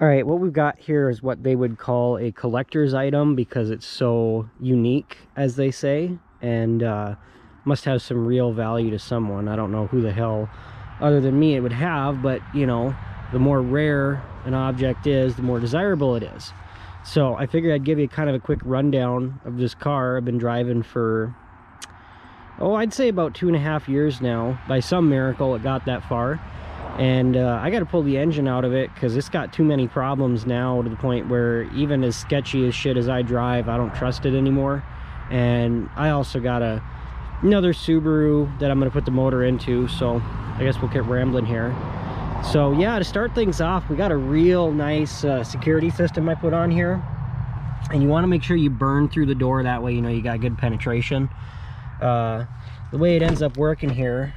All right, what we've got here is what they would call a collector's item because it's so unique, as they say, and must have some real value to someone. I don't know who the hell other than me it would have, but you know, the more rare an object is, the more desirable it is. So I figured I'd give you kind of a quick rundown of this car. I've been driving for, oh, I'd say about 2.5 years now. By some miracle, it got that far. And I got to pull the engine out of it because it's got too many problems now, to the point where even as sketchy as shit as I drive, I don't trust it anymore. And I also got another Subaru that I'm going to put the motor into, so I guess we'll get rambling here. So yeah, to start things off, we got a real nice security system I put on here, and you want to make sure you burn through the door. That way, you know, you got good penetration. The way it ends up working here,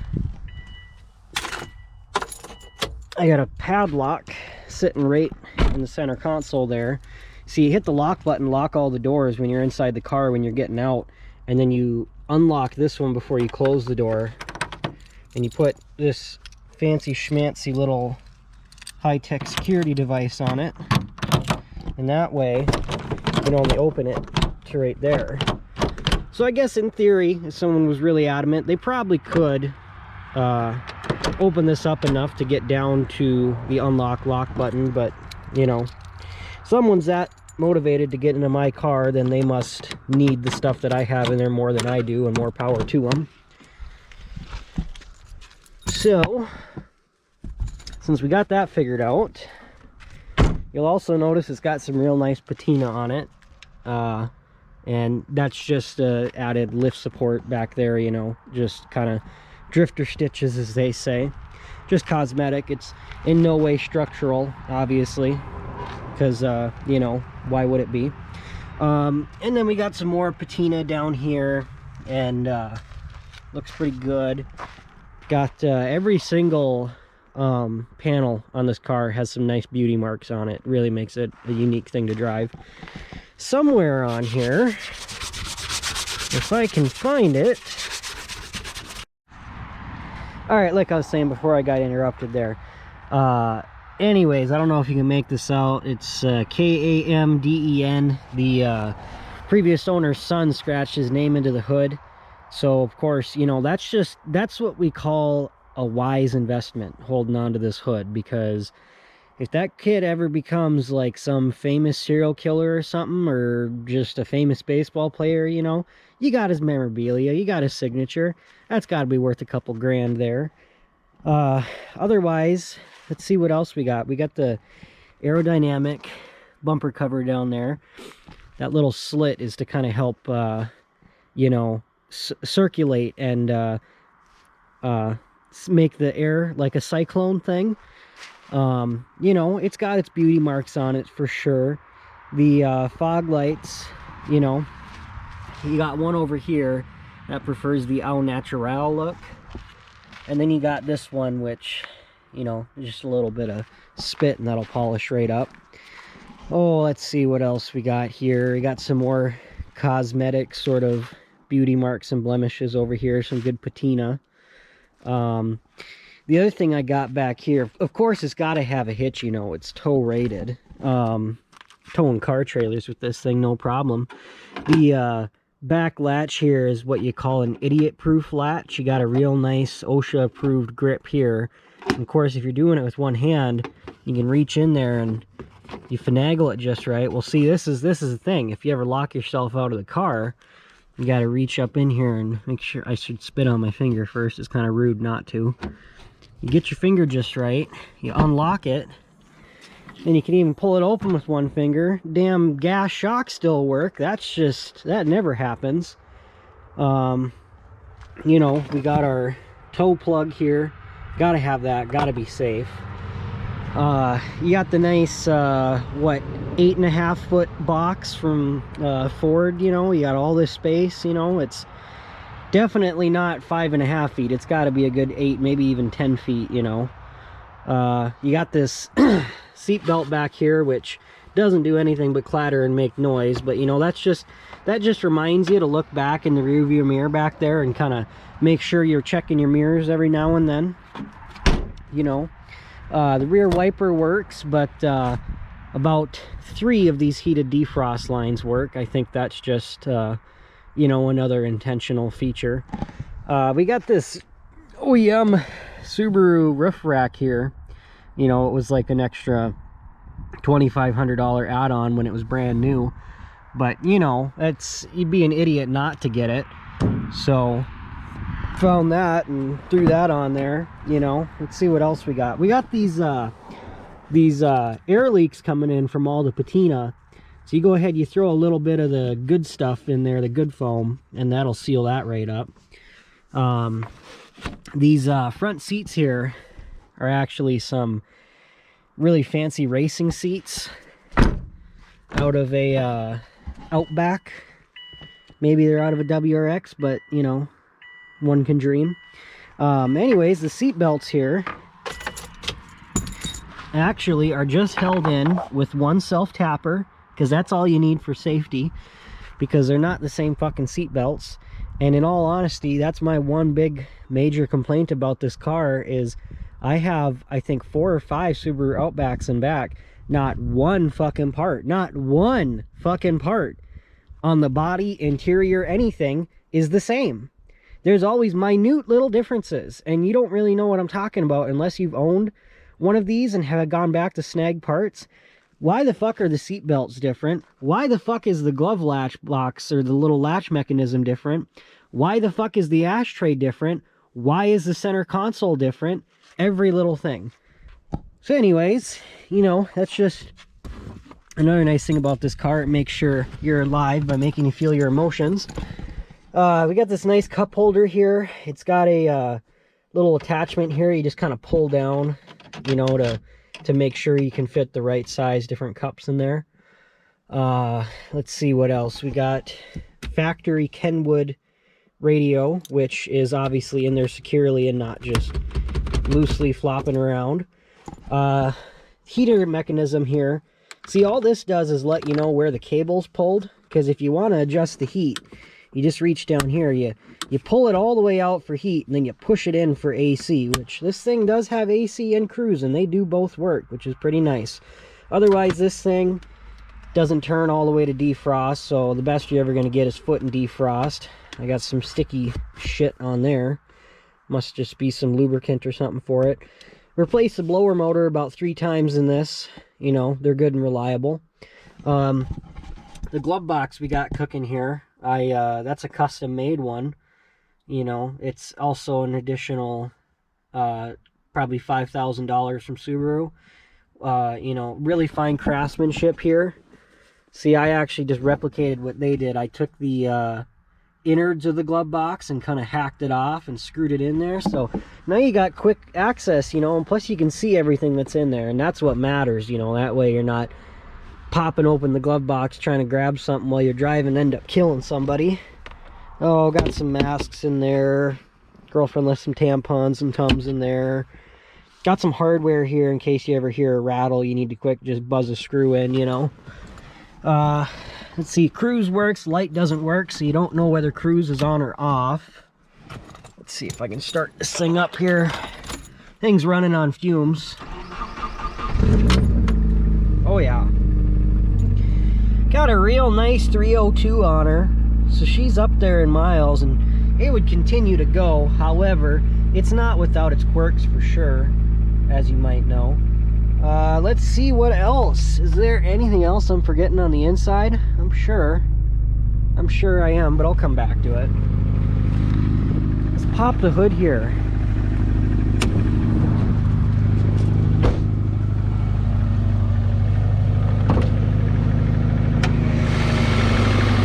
I got a padlock sitting right in the center console there. So you hit the lock button, lock all the doors when you're inside the car, when you're getting out, and then you unlock this one before you close the door, and you put this fancy schmancy little high-tech security device on it, and that way you can only open it to right there. So I guess in theory, if someone was really adamant, they probably could open this up enough to get down to the unlock lock button, but you know, someone's that motivated to get into my car, then they must need the stuff that I have in there more than I do, and more power to them. So since we got that figured out, you'll also notice it's got some real nice patina on it, and that's just added lift support back there, you know, just kind of drifter stitches, as they say. Just cosmetic. It's in no way structural, obviously, because you know, why would it be? And then we got some more patina down here, and looks pretty good. Got every single panel on this car has some nice beauty marks on it. Really makes it a unique thing to drive. Somewhere on here, if I can find it. All right, like I was saying before I got interrupted there. Anyways, I don't know if you can make this out. It's K-A-M-D-E-N. The previous owner's son scratched his name into the hood. So, of course, you know, that's what we call a wise investment, holding on to this hood. Because if that kid ever becomes like some famous serial killer or something, or just a famous baseball player, you know, you got his memorabilia, you got his signature. That's got to be worth a couple grand there. Otherwise, let's see what else we got. We got the aerodynamic bumper cover down there. That little slit is to kind of help, you know, circulate and make the air like a cyclone thing. You know, it's got its beauty marks on it for sure. The fog lights, you know, you got one over here that prefers the au naturel look, and then you got this one, which, you know, just a little bit of spit and that'll polish right up. Oh, let's see what else we got here. We got some more cosmetic sort of beauty marks and blemishes over here, some good patina. The other thing I got back here, of course, it's got to have a hitch, you know, it's tow rated. Towing car trailers with this thing, no problem. The back latch here is what you call an idiot-proof latch. You got a real nice OSHA-approved grip here. And of course, if you're doing it with one hand, you can reach in there and you finagle it just right. Well, see, this is the thing. If you ever lock yourself out of the car, you got to reach up in here and make sure. I should spit on my finger first. It's kind of rude not to. You get your finger just right, you unlock it, and you can even pull it open with one finger. Damn gas shocks still work. That never happens. You know, we got our tow plug here. Gotta have that, gotta be safe. You got the nice, what, 8.5 foot box from Ford, you know, you got all this space, you know, it's definitely not 5.5 feet. It's got to be a good 8, maybe even 10 feet, you know. You got this seat belt back here, which doesn't do anything but clatter and make noise, but you know, that just reminds you to look back in the rear view mirror back there and kind of make sure you're checking your mirrors every now and then, you know. The rear wiper works, but about 3 of these heated defrost lines work. I think that's just, you know, another intentional feature. We got this OEM Subaru roof rack here. You know, it was like an extra $2,500 add-on when it was brand new. But, you know, you'd be an idiot not to get it. So, found that and threw that on there, you know. Let's see what else we got. We got these air leaks coming in from all the patina. So you go ahead, you throw a little bit of the good stuff in there, the good foam, and that'll seal that right up. These front seats here are actually some really fancy racing seats out of a Outback. Maybe they're out of a WRX, but you know, one can dream. Anyways, the seat belts here actually are just held in with one self-tapper, because that's all you need for safety, because they're not the same fucking seat belts. And in all honesty, that's my one big major complaint about this car is I have, I think, 4 or 5 Subaru Outbacks in back. Not one fucking part, not one fucking part on the body, interior, anything is the same. There's always minute little differences, and you don't really know what I'm talking about unless you've owned one of these and have gone back to snag parts. Why the fuck are the seat belts different? Why the fuck is the glove latch box or the little latch mechanism different? Why the fuck is the ashtray different? Why is the center console different? Every little thing. So anyways, you know, that's just another nice thing about this car. It makes sure you're alive by making you feel your emotions. We got this nice cup holder here. It's got a little attachment here. You just kind of pull down, you know, to make sure you can fit the right size different cups in there. Let's see what else. We got factory Kenwood radio, which is obviously in there securely and not just loosely flopping around. Heater mechanism here. See, all this does is let you know where the cable's pulled, because if you want to adjust the heat, you just reach down here, you pull it all the way out for heat, and then you push it in for AC, which this thing does have AC and cruise, and they do both work, which is pretty nice. Otherwise, this thing doesn't turn all the way to defrost, so the best you're ever going to get is foot and defrost. I got some sticky shit on there. Must just be some lubricant or something for it. Replace the blower motor about 3 times in this. You know, they're good and reliable. The glove box we got cooking here, that's a custom made one. You know, it's also an additional probably $5,000 from Subaru. You know, really fine craftsmanship here. See, I actually just replicated what they did. I took the innards of the glove box and kind of hacked it off and screwed it in there. So now you got quick access, you know, and plus you can see everything that's in there, and that's what matters, you know. That way you're not popping open the glove box trying to grab something while you're driving and end up killing somebody. Oh, got some masks in there. Girlfriend left some tampons and Tums in there. Got some hardware here in case you ever hear a rattle. You need to quick just buzz a screw in, you know. Let's see, cruise works, light doesn't work, so you don't know whether cruise is on or off. Let's see if I can start this thing up here. Thing's running on fumes. Oh yeah. Got a real nice 302 on her, so she's up there in miles, and it would continue to go. However, it's not without its quirks for sure, as you might know. Let's see what else. Is there anything else I'm forgetting on the inside? I'm sure I am, but I'll come back to it. Let's pop the hood here.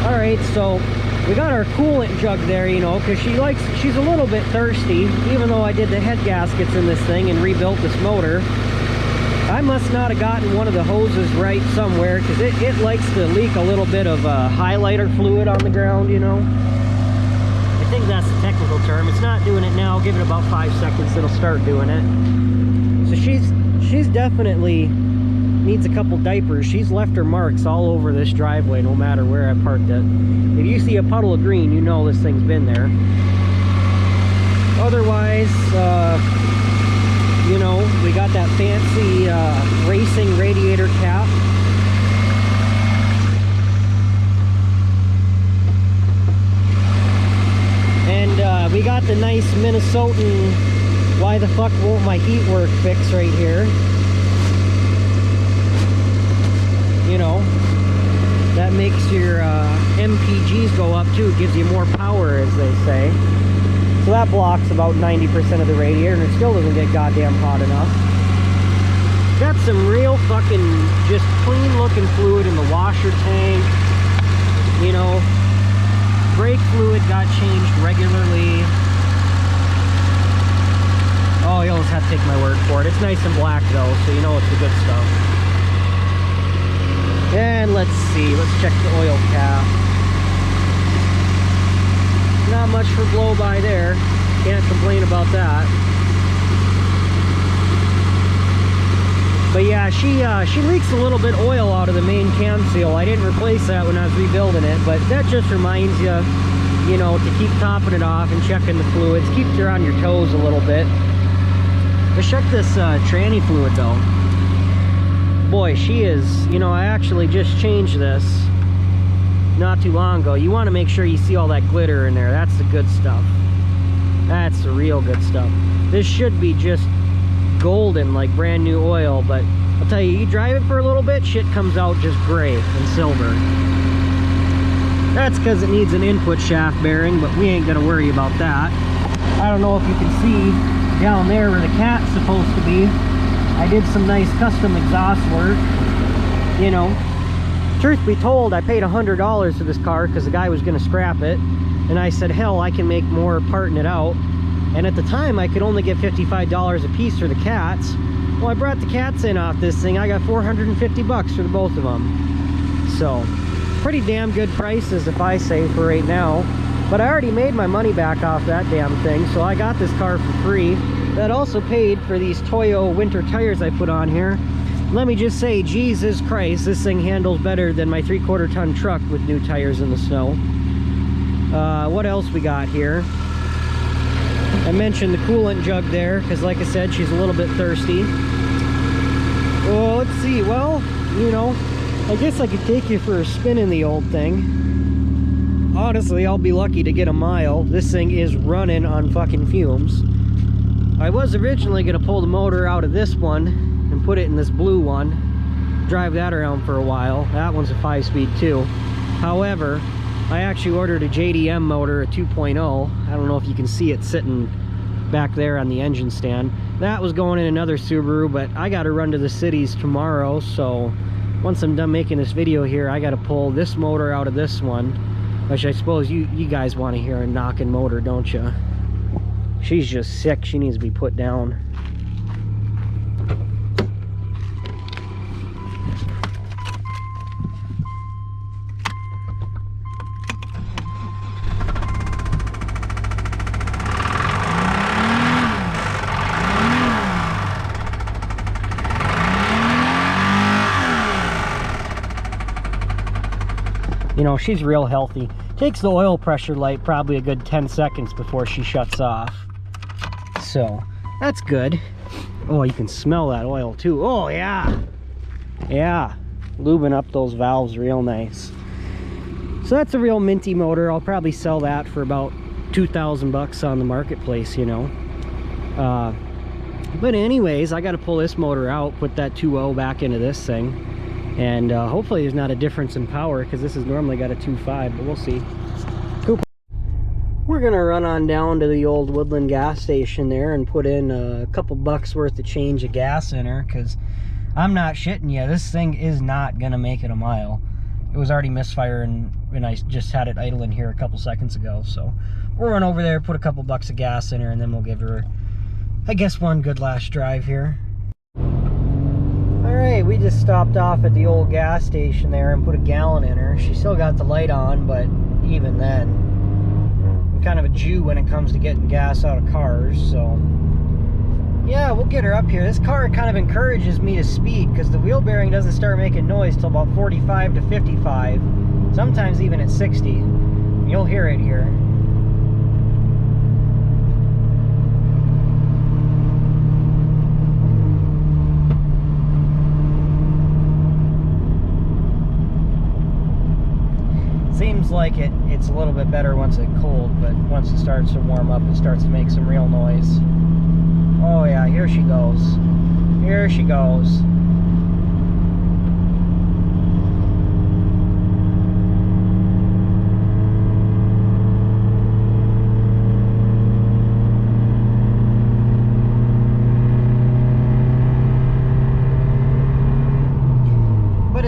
Alright, so we got our coolant jug there, you know, because she's a little bit thirsty, even though I did the head gaskets in this thing and rebuilt this motor. I must not have gotten one of the hoses right somewhere, because it likes to leak a little bit of highlighter fluid on the ground, you know. I think that's the technical term. It's not doing it now. Give it about 5 seconds, it'll start doing it. So she's definitely needs a couple diapers. She's left her marks all over this driveway, no matter where I parked it. If you see a puddle of green, you know this thing's been there. Otherwise, you know, we got that fancy racing radiator cap. Minnesotan why the fuck won't my heat work fix right here. You know, that makes your MPGs go up too. It gives you more power, as they say. So that blocks about 90% of the radiator, and it still doesn't get goddamn hot enough. Got some real fucking just clean looking fluid in the washer tank. You know, brake fluid got changed regularly. Oh, you'll just have to take my word for it. It's nice and black though, so you know it's the good stuff. And let's see, let's check the oil cap. Not much for blow by there. Can't complain about that. But yeah, she leaks a little bit oil out of the main cam seal. I didn't replace that when I was rebuilding it, but that just reminds you, you know, to keep topping it off and checking the fluids. Keeps you on your toes a little bit. Let's check this tranny fluid though. Boy, she is, you know, I actually just changed this not too long ago. You want to make sure you see all that glitter in there. That's the good stuff. That's the real good stuff. This should be just golden like brand new oil, but I'll tell you, you drive it for a little bit, shit comes out just gray and silver. That's because it needs an input shaft bearing, but we ain't gonna worry about that. I don't know if you can see down there where the cat's supposed to be. I did some nice custom exhaust work. You know, truth be told, I paid $100 for this car because the guy was going to scrap it, and I said, hell, I can make more parting it out. And at the time I could only get $55 a piece for the cats. Well, I brought the cats in off this thing. I got 450 bucks for the both of them. So pretty damn good prices, if I say, for right now. But I already made my money back off that damn thing, so I got this car for free. That also paid for these Toyo winter tires I put on here. Let me just say, Jesus Christ, this thing handles better than my 3/4 ton truck with new tires in the snow. What else we got here? I mentioned the coolant jug there, because like I said, she's a little bit thirsty. Oh, let's see. Well, you know, I guess I could take you for a spin in the old thing. Honestly, I'll be lucky to get a mile. This thing is running on fucking fumes. I was originally going to pull the motor out of this one and put it in this blue one, drive that around for a while. That one's a 5-speed too. However, I actually ordered a JDM motor, a 2.0. I don't know if you can see it sitting back there on the engine stand. That was going in another Subaru, but I got to run to the cities tomorrow, so once I'm done making this video here, I got to pull this motor out of this one, which I suppose you guys want to hear a knocking motor, don't you? She's just sick. She needs to be put down. You know, she's real healthy. Takes the oil pressure light probably a good 10 seconds before she shuts off. So, that's good. Oh, you can smell that oil too. Oh, yeah. Yeah. Lubing up those valves real nice. So that's a real minty motor. I'll probably sell that for about 2,000 bucks on the marketplace, you know. But anyways, I got to pull this motor out, put that 2.0 back into this thing. And hopefully there's not a difference in power, because this has normally got a 2.5, but we'll see. Cool. We're gonna run on down to the old Woodland gas station there and put in a couple bucks worth of change of gas in her, because I'm not shitting you, this thing is not gonna make it a mile. It was already misfiring and I just had it idling here a couple seconds ago. So we'll run over there, put a couple bucks of gas in her, and then we'll give her, I guess, one good last drive here. Alright, we just stopped off at the old gas station there and put a gallon in her. She still got the light on, but even then, I'm kind of a Jew when it comes to getting gas out of cars, so yeah, we'll get her up here. This car kind of encourages me to speed, because the wheel bearing doesn't start making noise till about 45 to 55, sometimes even at 60. You'll hear it here. Seems like it's It's a little bit better once it's cold, but once it starts to warm up, it starts to make some real noise. Oh yeah, here she goes. Here she goes.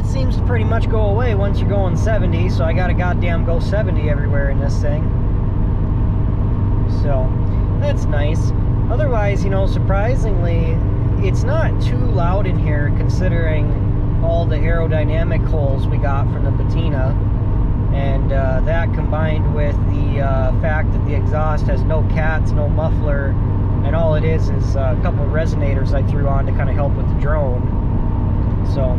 Seems to pretty much go away once you're going 70, so I gotta goddamn go 70 everywhere in this thing. So that's nice. Otherwise, you know, surprisingly, it's not too loud in here considering all the aerodynamic holes we got from the patina, and that combined with the fact that the exhaust has no cats, no muffler, and all it is a couple resonators I threw on to kind of help with the drone. So,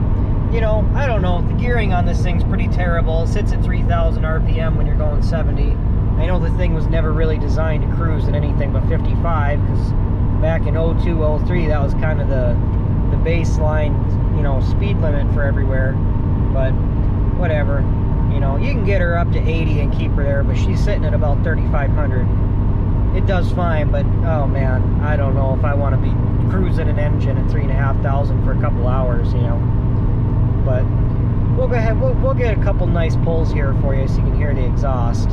you know, I don't know. The gearing on this thing's pretty terrible. It sits at 3,000 RPM when you're going 70. I know the thing was never really designed to cruise at anything but 55, because back in 02, 03, that was kind of the baseline, you know, speed limit for everywhere. But whatever. You know, you can get her up to 80 and keep her there, but she's sitting at about 3,500. It does fine, but oh man, I don't know if I want to be cruising an engine at 3,500 for a couple hours, you know. But we'll go ahead, we'll get a couple nice pulls here for you so you can hear the exhaust.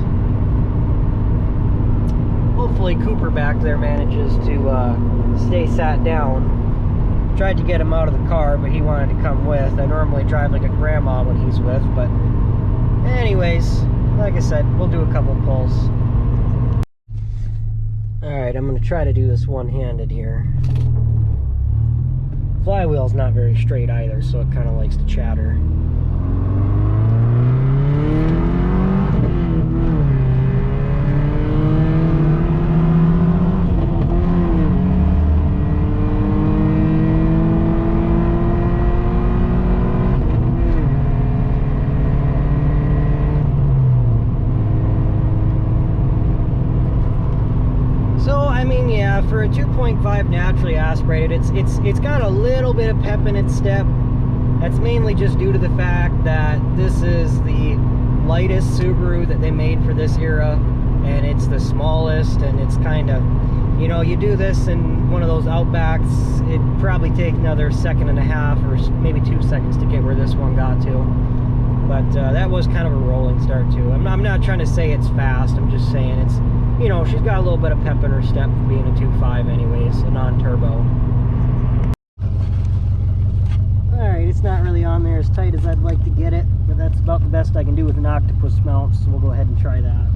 Hopefully Cooper back there manages to stay sat down. Tried to get him out of the car, but he wanted to come with. I normally drive like a grandma when he's with, but anyways, like I said, we'll do a couple pulls. Alright, I'm going to try to do this one-handed here. Flywheel's not very straight either, so it kind of likes to chatter. For a 2.5 naturally aspirated, it's got a little bit of pep in its step. That's mainly just due to the fact that this is the lightest Subaru that they made for this era, and it's the smallest, and it's kind of, you know, you do this in one of those Outbacks, it'd probably take another 1.5 seconds or maybe 2 seconds to get where this one got to. But that was kind of a rolling start too. I'm not trying to say it's fast, I'm just saying it's, you know, she's got a little bit of pep in her step for being a 2.5 anyways, a non-turbo. Alright, it's not really on there as tight as I'd like to get it, but that's about the best I can do with an octopus mount, so we'll go ahead and try that.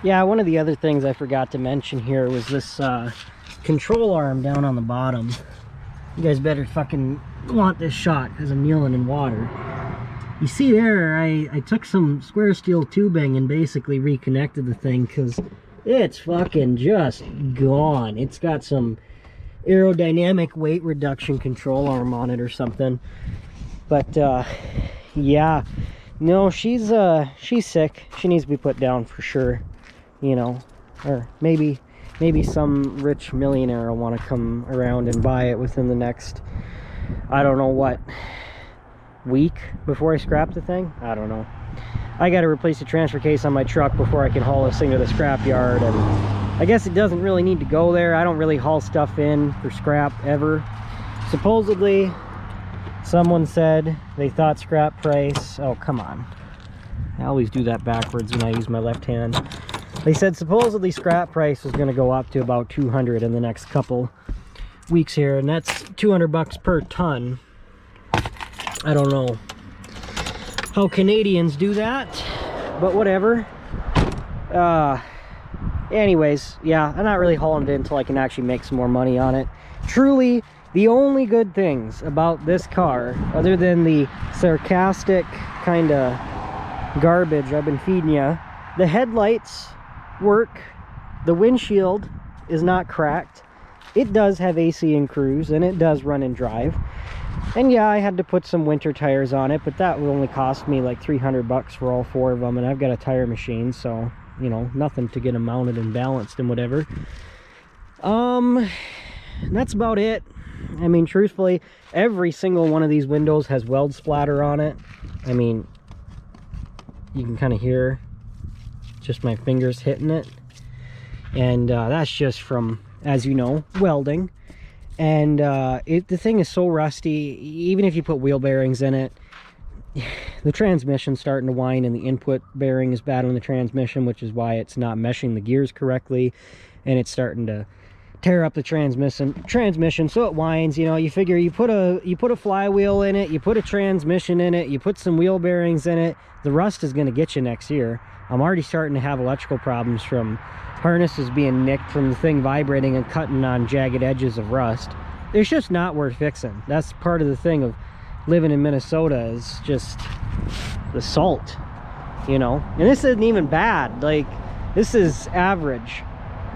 Yeah, one of the other things I forgot to mention here was this control arm down on the bottom. You guys better fucking want this shot because I'm kneeling in water. You see there, I took some square steel tubing and basically reconnected the thing because it's fucking just gone. It's got some aerodynamic weight reduction control arm on it or something. But yeah, no, she's sick. She needs to be put down for sure. You know, or maybe some rich millionaire will want to come around and buy it within the next, I don't know what, week before I scrap the thing. I don't know. I got to replace the transfer case on my truck before I can haul this thing to the scrap yard. And I guess it doesn't really need to go there. I don't really haul stuff in for scrap ever. Supposedly, someone said they thought scrap price... Oh, come on. I always do that backwards when I use my left hand. They said supposedly scrap price was going to go up to about 200 in the next couple weeks here. And that's 200 bucks per ton. I don't know how Canadians do that, but whatever. Anyways, yeah, I'm not really hauling it until I can actually make some more money on it. Truly, the only good things about this car, other than the sarcastic kind of garbage I've been feeding you, the headlights work, the windshield is not cracked, it does have AC and cruise, and it does run and drive. And yeah, I had to put some winter tires on it, but that would only cost me like 300 bucks for all 4 of them, and I've got a tire machine, so, you know, nothing to get them mounted and balanced and whatever. That's about it. I mean, truthfully, every single one of these windows has weld splatter on it. I mean, you can kind of hear just my fingers hitting it. And that's just from, as you know, welding. And the thing is so rusty, even if you put wheel bearings in it, the transmission's starting to whine, and the input bearing is bad on the transmission, which is why it's not meshing the gears correctly, and it's starting to tear up the transmission, so it whines. You know, you figure you put a flywheel in it, you put a transmission in it, you put some wheel bearings in it, the rust is going to get you next year. I'm already starting to have electrical problems from harnesses being nicked from the thing vibrating and cutting on jagged edges of rust. It's just not worth fixing. That's part of the thing of living in Minnesota, is just the salt, you know. And this isn't even bad. Like, this is average,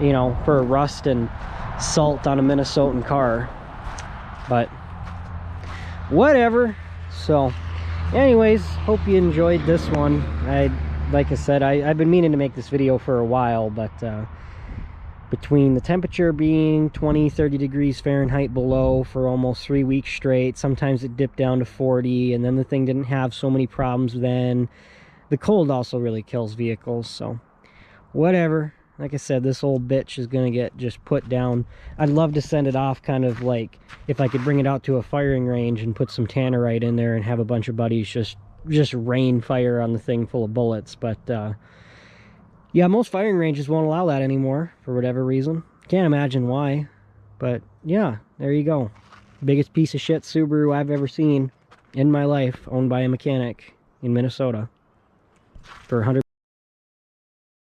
you know, for rust and salt on a Minnesotan car. But whatever. So anyways, hope you enjoyed this one. Like I said, I've been meaning to make this video for a while, but between the temperature being 20-30 degrees Fahrenheit below for almost 3 weeks straight, sometimes it dipped down to 40, and then the thing didn't have so many problems then. The cold also really kills vehicles, so whatever. Like I said, this old bitch is going to get just put down. I'd love to send it off kind of like, if I could bring it out to a firing range and put some tannerite in there and have a bunch of buddies just rain fire on the thing full of bullets. But yeah, most firing ranges won't allow that anymore for whatever reason. Can't imagine why. But yeah, there you go. Biggest piece of shit Subaru I've ever seen in my life, owned by a mechanic in Minnesota for 100